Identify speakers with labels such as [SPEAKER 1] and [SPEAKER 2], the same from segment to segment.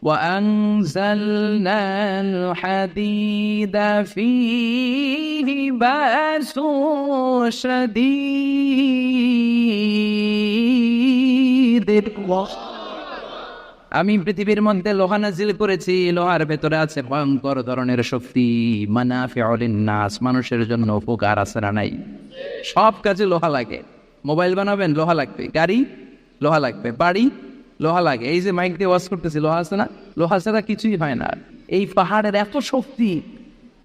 [SPEAKER 1] وأنزلنا الحديد فيه بأس شديد আমি পৃথিবীর মধ্যে লোহা নাজিল করেছি, লোহার ভেতরে আছে ভয়ঙ্কর ধরনের শক্তি। মানাফিউ লিন-নাস, মানুষের জন্য উপকার আছে না নাই? সব কাজে লোহা লাগে। মোবাইল বানাবেন, লোহা লাগবে। গাড়ি, লোহা লাগবে। বাড়ি, লোহা লাগে। এই যে মাইক দিয়ে ওয়াজ করতেছি, লোহা আছে না? লোহা ছাড়া কিছুই হয় না। এই পাহাড়ের এত শক্তি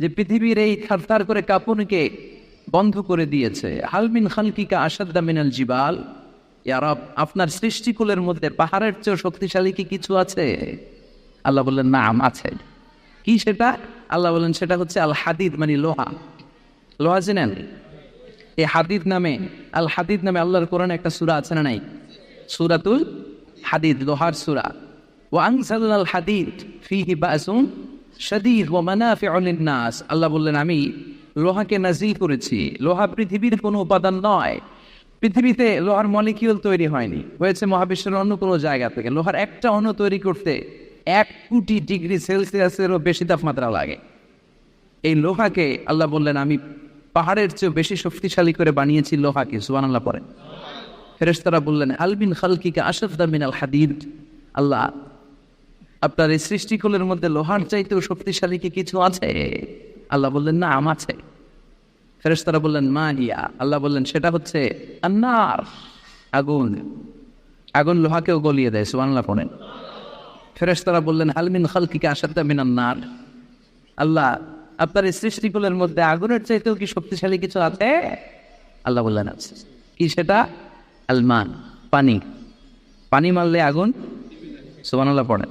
[SPEAKER 1] যে পৃথিবীর এই থারথার করে কাঁপুনিকে বন্ধ করে দিয়েছে। হাল মিন খালকিকা আশাদ্দা মিনাল জিবাল, ইয়া রব, আপনার সৃষ্টিকুলের মধ্যে পাহাড়ের চেয়ে শক্তিশালী কি কিছু আছে? আল্লাহ বললেন নাম আছে। কি সেটা? আল্লাহ বললেন সেটা হচ্ছে আল হাদিদ, মানে লোহা। লোহা চেনেন? এই হাদিদ নামে, আল হাদিদ নামে আল্লাহর কোরআনে একটা সূরা আছে না নাই? সূরাতুল হাদিদ, লোহার সূরা। ওয়া আনজালনাল হাদিদ ফীহি বাসুন শাদীদ ওয়া মানাফিউ লিন-নাস। আল্লাহ বললেন আমি লোহাকে নাজিল করেছি। লোহা পৃথিবীর কোনো উপাদান নয়। পৃথিবীতে লোহার মলিকিউল তৈরি হয়নি, হয়েছে মহাবিশ্বের অন্য কোনো জায়গা থেকে। লোহার একটা অণু তৈরি করতে 1 কোটি ডিগ্রি সেলসিয়াসেরও বেশি তাপমাত্রা লাগে। এই লোহাকে আল্লাহ বললেন আমি পাহাড়ের চেয়ে বেশি শক্তিশালী করে বানিয়েছি লোহাকে। সুবহানাল্লাহ পড়ে। ফেরেশতারা বললেন আল মিন খালকিকা আশাদ্দা মিনাল হাদিদ। আল্লাহ, আপনার এই সৃষ্টিকুলের মধ্যে লোহার চাইতেও শক্তিশালী কি কিছু আছে? আল্লাহ বললেন না, আছে। ফেরেশতারা বললেন মা হিয়া। আল্লাহ বললেন সেটা হচ্ছে আন্নার, আগুন। আগুন লোহাকেও গলিয়ে দেয়। সুবহানাল্লাহ পড়েন। ফেরেশতারা বললেন হাল মিন খালকিকা আশাদ্দা মিনান নার। আল্লাহ, আপনার এই সৃষ্টিকুলের মধ্যে আগুনের চাইতেও কি শক্তিশালী কিছু আছে? আল্লাহ বললেন আছে। কি সেটা? আলমান, পানি। পানি মারলে আগুন। সুবহানাল্লাহ পড়েন।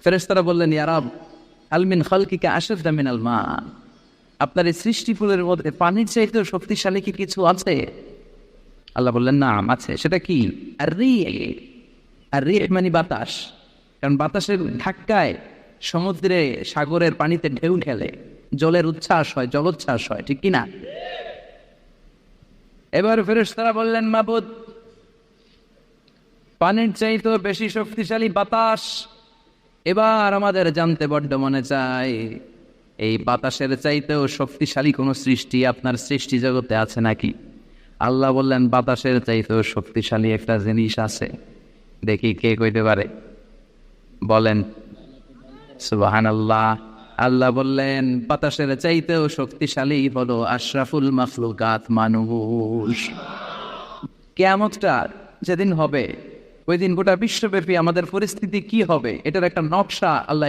[SPEAKER 1] ফেরেশতারা বললেন ইয়া রব, হাল মিন খালকিকা আশাদ্দা মিনাল মা। আপনার এই সৃষ্টিকুলের মধ্যে পানির চাইতেও শক্তিশালী কি কিছু আছে? আল্লাহ বললেন না, আছে। সেটা কি? আর রিহ মানে বাতাস। কারণ বাতাসের ধাক্কায় সমুদ্রে, সাগরের পানিতে ঢেউ খেলে, জলের উচ্ছ্বাস হয়, জলোচ্ছ্বাস হয়, ঠিক কিনা? এবার ফেরেশতারা বললেন মাবুদ, পানির চাইতেও বেশি শক্তিশালী বাতাস। এবার আমাদের জানতে বড্ড মনে চায়, এই বাতাসের চাইতেও শক্তিশালী কোনো সৃষ্টি আপনার সৃষ্টি জগতে আছে নাকি? আল্লাহ বললেন বাতাসের চাইতেও শক্তিশালী একটা জিনিস আছে। দেখি কে কইতে পারে, বলেন। সুবহানাল্লাহ। আল্লাহ বললেন বাতাসের চাইতেও শক্তিশালী হলো আশরাফুল মাখলুকাত, মানুষ। কিয়ামতটা যেদিন হবে, ওই দিন গোটা বিশ্বব্যাপী আমাদের পরিস্থিতি কি হবে এটার একটা নকশা আল্লাহ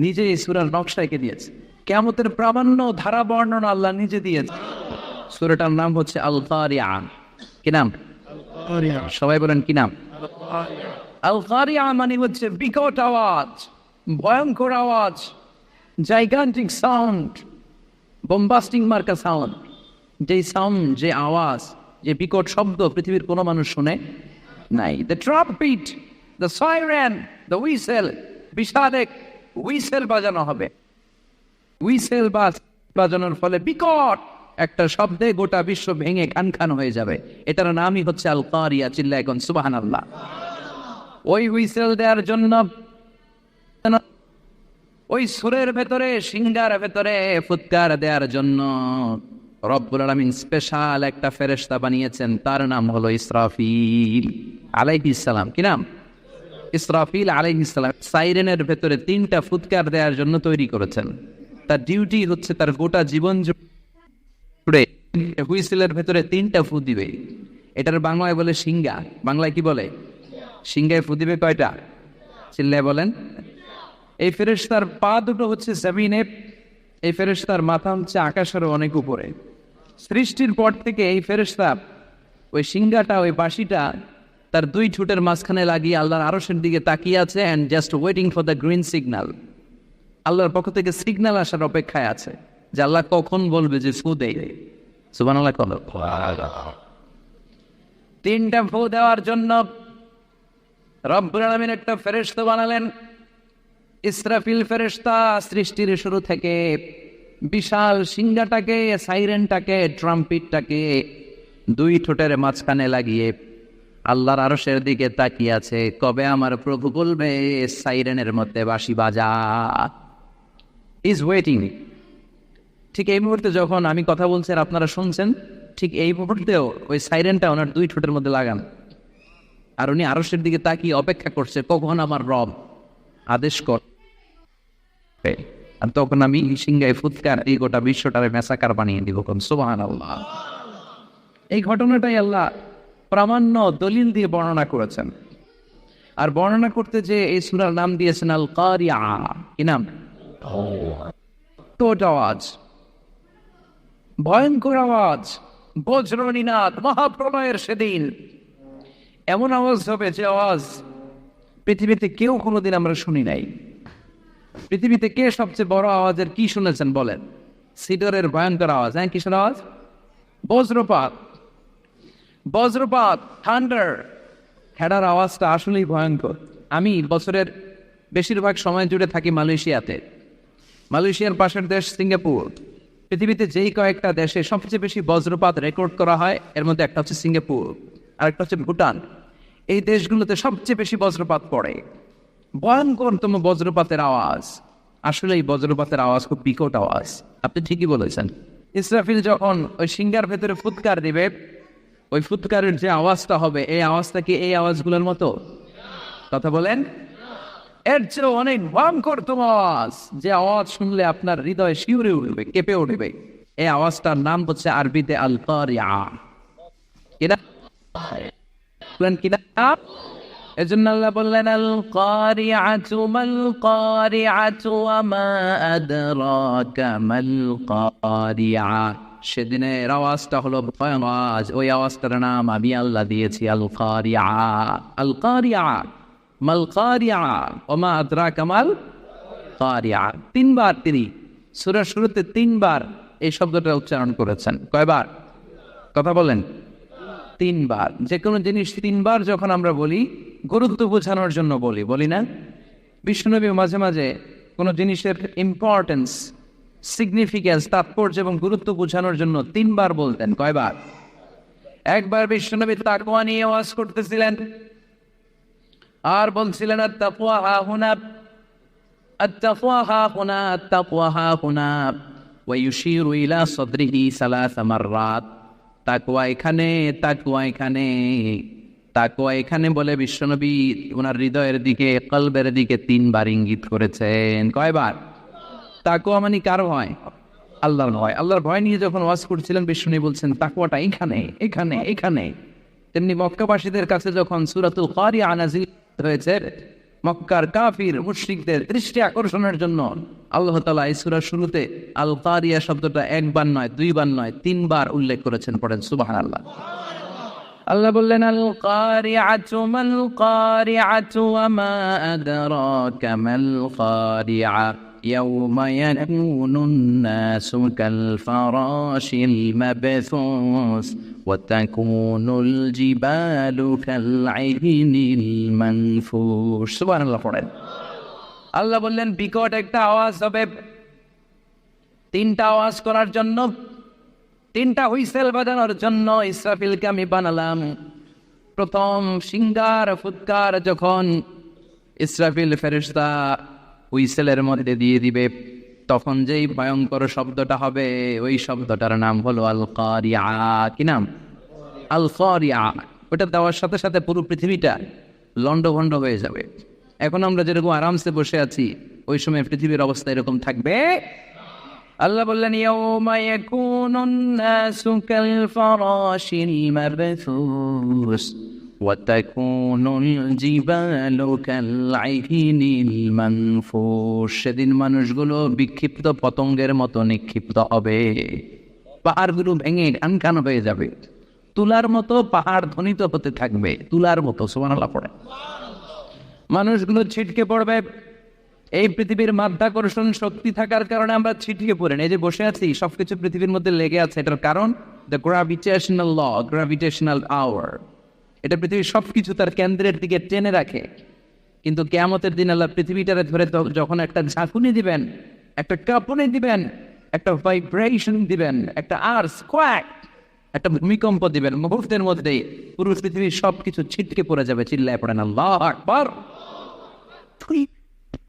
[SPEAKER 1] নিজেই সূরার নকশা এঁকে দিয়েছে। কিয়ামতের প্রামাণ্য ধারা বর্ণনা আল্লাহ নিজে দিয়েছে। সূরাটার নাম হচ্ছে আল কারিয়া। কি নাম? সবাই বলেন কি নাম? আল কারিয়া মানে হচ্ছে বিকট আওয়াজ, ভয়ঙ্কর আওয়াজ, জাইগান্টিক সাউন্ড, বোম্বাস্টিং মার্কা সাউন্ড। যে সাউন্ড, যে আওয়াজ, যে বিকট শব্দ পৃথিবীর কোনো মানুষ শুনে নাই। The trumpet, the siren, the whistle, বিশাল এক হুইসেল বাজানো হবে। হুইসেল বাজানোর ফলে বিকট একটা শব্দে গোটা বিশ্ব ভেঙে খান খান হয়ে যাবে। এটার নামই হচ্ছে আল কারিয়া। চিল্লায় এখন সুবহানাল্লাহ। ওই হুইসেল দেওয়ার জন্য, ওই সুরের ভেতরে, সিংহার ভেতরে ফুৎকার দেওয়ার জন্য রব্বুল আলামিন স্পেশাল একটা ফেরেশতা বানিয়েছেন। তার নাম হলো ইসরাফিল আলাইহিস সালাম। কি নাম? ইসরাফিল আলাইহিস সালাম। সাইরেনের ভেতরে 3টা ফুৎকার দেওয়ার জন্য তৈরি করেছেন। তার ডিউটি হচ্ছে তার গোটা জীবন জুড়ে হুইসেলের ভেতরে 3টা ফু দিবে। এটার বাংলায় বলে সিংহা। বাংলায় কি বলে? সিংহায় ফু দিবে কয়টা? চিল্লায় বলেন। এই ফেরেশতার পা দুটো হচ্ছে জমিনে, এই ফেরেশতার মাথা হচ্ছে আকাশের অনেক উপরে। সৃষ্টির পর থেকে এই ফেরেশতা ওই সিংহাটা, ওই বাঁশিটা তার 2 ঠোঁটের মাঝখানে লাগিয়ে আল্লাহর আরশের দিকে তাকিয়ে আছে, and just waiting for the green signal. আল্লাহর পক্ষ থেকে সিগন্যাল আসার অপেক্ষায় আছে যে আল্লাহ কখন বলবে যে ফু দেই। সুবহানাল্লাহ। 3টা ফু দেওয়ার জন্য রব্বুল আলামিন একটা ফেরেশতা বানালেন। ইসরাফিল ফেরেশতা সৃষ্টির শুরু থেকে বিশাল সিংহাটাকে, সাইরেনটাকে, ট্রাম্পিটটাকে 2 ঠোঁটের মাঝখানে লাগিয়ে আল্লাহর আরশের দিকে তাকিয়ে আছে, কবে আমার প্রভু বলবে সাইরেনের মধ্যে বাঁশি বাজা। Is waiting. ঠিক এই মুহূর্তে যখন আমি কথা বলছি আর আপনারা শুনছেন, ঠিক এই মুহূর্তেও ওই সাইরেনটা ওনার দুই ঠোঁটের মধ্যে লাগান, আর উনি আরশের দিকে তাকিয়ে অপেক্ষা করছে কখন আমার রব আদেশ কর। আর তখন আমি সিংহায় ফুৎকার এই গোটা বিশ্বটারে মেসাকার বানিয়ে দিব। সুবহানাল্লাহ। এই ঘটনাটাই আল্লাহ প্রামাণ্য দলিল দিয়ে বর্ণনা করেছেন। আর বর্ণনা করতে যে এই সূরার নাম দিয়েছেন আল কারিয়া। কি নাম? তোট আওয়াজ, ভয়ঙ্কর আওয়াজ, বজ্রনিনাদ, মহাপ্রলয়ের সেদিন এমন আওয়াজ হবে যে আওয়াজ পৃথিবীতে কেউ কোনোদিন আমরা শুনি নাই। পৃথিবীতে কে সবচেয়ে বড় আওয়াজের কি শুনেছেন বলেন? সিডরের ভয়ঙ্কর আওয়াজ। হ্যাঁ, কিসের আওয়াজ? বজ্রপাত, বজ্রপাত, থান্ডার। হেডার আওয়াজটা আসলেই ভয়ঙ্কর। আমি বছরের বেশিরভাগ সময় জুড়ে থাকি মালয়েশিয়াতে। মালয়েশিয়ার পাশের দেশ সিঙ্গাপুর। পৃথিবীতে যেই কয়েকটা দেশে সবচেয়ে বেশি বজ্রপাত রেকর্ড করা হয় এর মধ্যে একটা হচ্ছে সিঙ্গাপুর, আর একটা হচ্ছে ভুটান। এই দেশগুলোতে সবচেয়ে বেশি বজ্রপাত পড়ে। ভয়ঙ্করতম বজ্রপাতের আওয়াজ। আসলে এই বজ্রপাতের আওয়াজ খুব বিকট আওয়াজ। আপনি ঠিকই বলেছেন। ইসরাফিল যখন ওই সিংহার ভেতরে ফুৎকার দিবে, ওই ফুৎকারের যে আওয়াজটা হবে, এই আওয়াজটা কি এই আওয়াজগুলোর মতো? কথা বলেন। এর চেয়ে অনেক ভয়ঙ্করতম আওয়াজ, যে আওয়াজ শুনলে আপনার হৃদয় শিউরে উঠবে, কেঁপে উঠবে। এই আওয়াজটার নাম হচ্ছে আরবিতে আল কারিয়া। কিনা কিনা এজন্য আল্লাহ বললেন আল কারিআতু মাল কারিআতু ওয়া মা আদরাকা মাল কারিআ। সেদিনের আওয়াজটা হলো ভয়ঙ্কর আওয়াজ। ওই আওয়াজটার নাম আমি আল্লাহ দিয়েছি আল কারিআ। আল কারিআ মাল কারিআ ওয়া মা আদরাকা মাল কারিআ। তিনবার তিনি সূরার শুরুতে তিনবার এই শব্দটা উচ্চারণ করেছেন। কয়বার? কথা বলেন। তিনবার। যে কোনো জিনিস তিনবার যখন আমরা বলি, গুরুত্ব বোঝানোর জন্য বলি, বলি না? বিশ্বনবী মাঝে মাঝে কোনো জিনিসের ইম্পর্টেন্স, সিগনিফিক্যান্স, তাৎপর্য এবং গুরুত্ব বোঝানোর জন্য তিনবার বলতেন। কয়বার? একবার বিশ্বনবী তাকওয়া নিয়ে ওয়াজ করতেছিলেন আর বলছিলেন আত-তাকওয়া হাহুনা, আত-তাকওয়া হাহুনা, আত-তাকওয়া হাহুনা, ওয়া ইউশিরু ইলা সাদরিহি সালাসা মাররাত। তাকওয়া এখানে, তাকওয়া এখানে, তাকওয়া এখানে বলে বিশ্বনবী ওনার হৃদয়ের দিকে, কলবের দিকে তিনবার ইঙ্গিত করেছেন। কয়বার? তাকওয়া মানে কার ভয়? আল্লাহর ভয়। আল্লাহর ভয় নিয়ে যখন ওয়াজ করছিলেন বিশ্বনবী বলছেন তাকওয়াটা এখানে, এখানে, এখানে। তেমনি মক্কাবাসীদের কাছে যখন সূরাতুল কারিয়া নাযিল হয়েছে, মক্কার কাফির মুশরিকদের দৃষ্টি আকর্ষণের জন্য আল্লাহ তাআলা এই সূরার শুরুতে আল কারিয়া শব্দটা একবার নয়, দুইবার নয়, তিনবার উল্লেখ করেছেন। পড়েন সুবহানাল্লাহ। আল্লাহ বললেন আল কারিআতু মাল কারিআতু ওয়া মা আদরাকা মাল কারিআ ইয়াউমা ইয়াকুনুন নাসু কাল ফারাশিল মাবথুস ওয়া তাকুনুল জিবালু কাল আইনিল মানফুশ। সুবহানাল্লাহ পড়েন। আল্লাহ বললেন বিকট একটা আওয়াজ হবে। তিনটা আওয়াজ করার জন্য, তিনটা হুইসেল বাজানোর জন্য ইসরাফিলকে আমি বানালাম। প্রথম সিংহার ফুৎকার যখন ইসরাফিল ফেরেশতা হুইসেলের মধ্যে দিয়ে দিবে, তখন যেই ভয়ঙ্কর শব্দটা হবে, ওই শব্দটার নাম হলো আল কারিয়া। কি নাম? আল কারিয়া। ওটা দেওয়ার সাথে সাথে পুরো পৃথিবীটা লন্ডভন্ড হয়ে যাবে। এখন আমরা যেরকম আরামসে বসে আছি, ওই সময় পৃথিবীর অবস্থা এরকম থাকবে। আল্লাহ বললেন ইয়াউমা ইয়াকুনুন নাসু কাল ফারাশিল মাবথুস ওয়া তাকুনুল জিবালু কাল আইনিল মানফুশ। সেদিন মানুষগুলো বিক্ষিপ্ত পতঙ্গের মতো নিক্ষিপ্ত হবে। পাহাড়গুলো ভেঙে খান হয়ে যাবে। তুলার মতো পাহাড় ধ্বনিত হতে থাকবে, তুলার মতো। সুবহানাল্লাহ পড়ে। মানুষগুলো ছিটকে পড়বে। এই পৃথিবীর মাধ্যাকর্ষণ শক্তি থাকার কারণে আমরা ছিটকে পড়ি না। এই যে বসে আছি, সবকিছু পৃথিবীর মধ্যে লেগে আছে। এটার কারণ দ্য গ্র্যাভিটেশনাল ল, গ্র্যাভিটেশনাল পাওয়ার। এটা পৃথিবীর সবকিছু তার কেন্দ্রের দিকে টেনে রাখে। কিন্তু কিয়ামতের দিন আল্লাহ পৃথিবীটারে ধরে যখন একটা ঝাঁকুনি দিবেন, একটা কাঁপুনি দিবেন, একটা ভাইব্রেশন দিবেন, একটা আর্থ কোয়াক, একটা ভূমিকম্প দিবেন, মুহূর্তের মধ্যেই পুরো পৃথিবীর সবকিছু ছিটকে পড়ে যাবে। চিল্লায় পড়েন আল্লাহু আকবার।